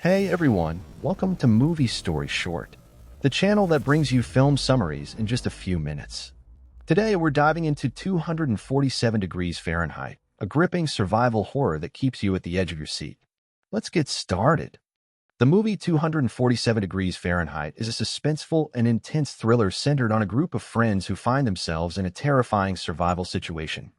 Hey everyone, welcome to Movie Story Short, the channel that brings you film summaries in just a few minutes. Today we're diving into 247 Degrees Fahrenheit, a gripping survival horror that keeps you at the edge of your seat. Let's get started. The movie 247 Degrees Fahrenheit is a suspenseful and intense thriller centered on a group of friends who find themselves in a terrifying survival situation.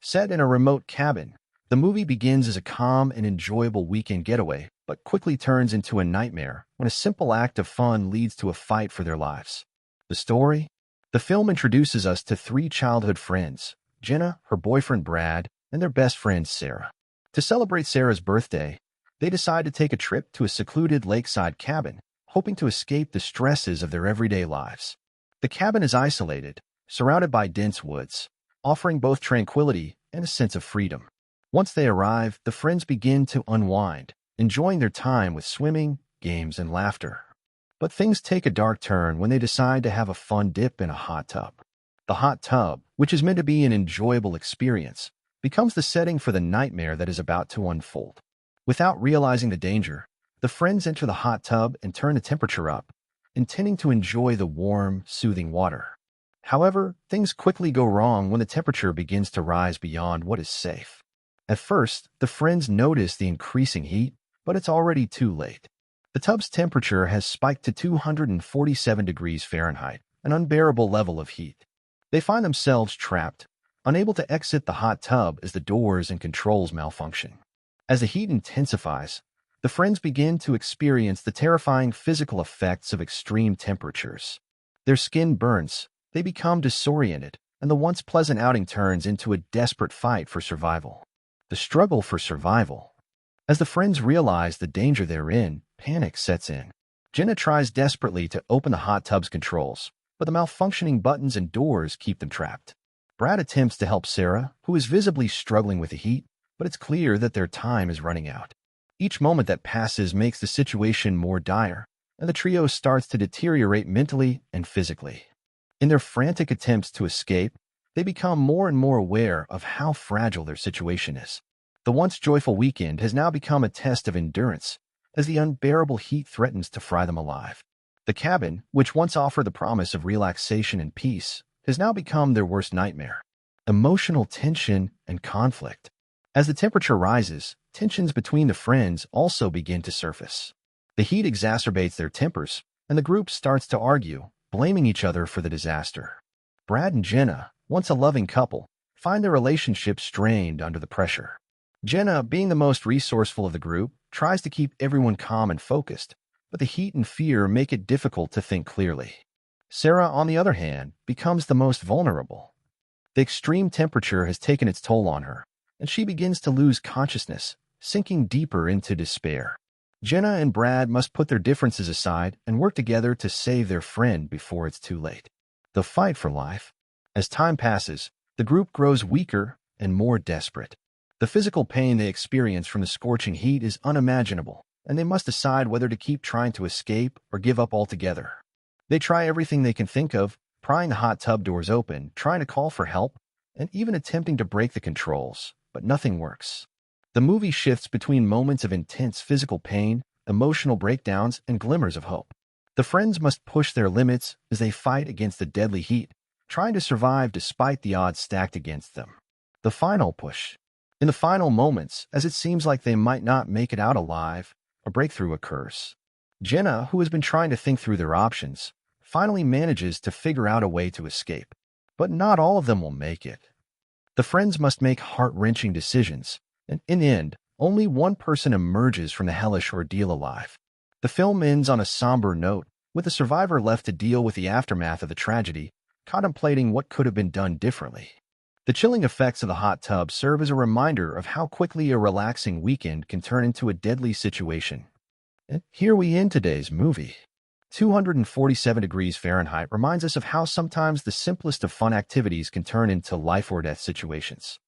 Set in a remote cabin, the movie begins as a calm and enjoyable weekend getaway, but quickly turns into a nightmare when a simple act of fun leads to a fight for their lives. The story? The film introduces us to three childhood friends, Jenna, her boyfriend Brad, and their best friend Sarah. To celebrate Sarah's birthday, they decide to take a trip to a secluded lakeside cabin, hoping to escape the stresses of their everyday lives. The cabin is isolated, surrounded by dense woods, offering both tranquility and a sense of freedom. Once they arrive, the friends begin to unwind, enjoying their time with swimming, games, and laughter. But things take a dark turn when they decide to have a fun dip in a hot tub. The hot tub, which is meant to be an enjoyable experience, becomes the setting for the nightmare that is about to unfold. Without realizing the danger, the friends enter the hot tub and turn the temperature up, intending to enjoy the warm, soothing water. However, things quickly go wrong when the temperature begins to rise beyond what is safe. At first, the friends notice the increasing heat, but it's already too late. The tub's temperature has spiked to 247 degrees Fahrenheit, an unbearable level of heat. They find themselves trapped, unable to exit the hot tub as the doors and controls malfunction. As the heat intensifies, the friends begin to experience the terrifying physical effects of extreme temperatures. Their skin burns, they become disoriented, and the once pleasant outing turns into a desperate fight for survival. The struggle for survival. As the friends realize the danger they're in, panic sets in. Jenna tries desperately to open the hot tub's controls, but the malfunctioning buttons and doors keep them trapped. Brad attempts to help Sarah, who is visibly struggling with the heat, but it's clear that their time is running out. Each moment that passes makes the situation more dire, and the trio starts to deteriorate mentally and physically. In their frantic attempts to escape, they become more and more aware of how fragile their situation is. The once joyful weekend has now become a test of endurance, as the unbearable heat threatens to fry them alive. The cabin, which once offered the promise of relaxation and peace, has now become their worst nightmare. Emotional tension and conflict. As the temperature rises, tensions between the friends also begin to surface. The heat exacerbates their tempers, and the group starts to argue, blaming each other for the disaster. Brad and Jenna, once a loving couple, find their relationship strained under the pressure. Jenna, being the most resourceful of the group, tries to keep everyone calm and focused, but the heat and fear make it difficult to think clearly. Sarah, on the other hand, becomes the most vulnerable. The extreme temperature has taken its toll on her, and she begins to lose consciousness, sinking deeper into despair. Jenna and Brad must put their differences aside and work together to save their friend before it's too late. The fight for life. As time passes, the group grows weaker and more desperate. The physical pain they experience from the scorching heat is unimaginable, and they must decide whether to keep trying to escape or give up altogether. They try everything they can think of, prying the hot tub doors open, trying to call for help, and even attempting to break the controls, but nothing works. The movie shifts between moments of intense physical pain, emotional breakdowns, and glimmers of hope. The friends must push their limits as they fight against the deadly heat, trying to survive despite the odds stacked against them. The final push. In the final moments, as it seems like they might not make it out alive, a breakthrough occurs. Jenna, who has been trying to think through their options, finally manages to figure out a way to escape. But not all of them will make it. The friends must make heart-wrenching decisions, and in the end, only one person emerges from the hellish ordeal alive. The film ends on a somber note, with the survivor left to deal with the aftermath of the tragedy, contemplating what could have been done differently. The chilling effects of the hot tub serve as a reminder of how quickly a relaxing weekend can turn into a deadly situation. And here we end today's movie. 247 degrees Fahrenheit reminds us of how sometimes the simplest of fun activities can turn into life-or-death situations.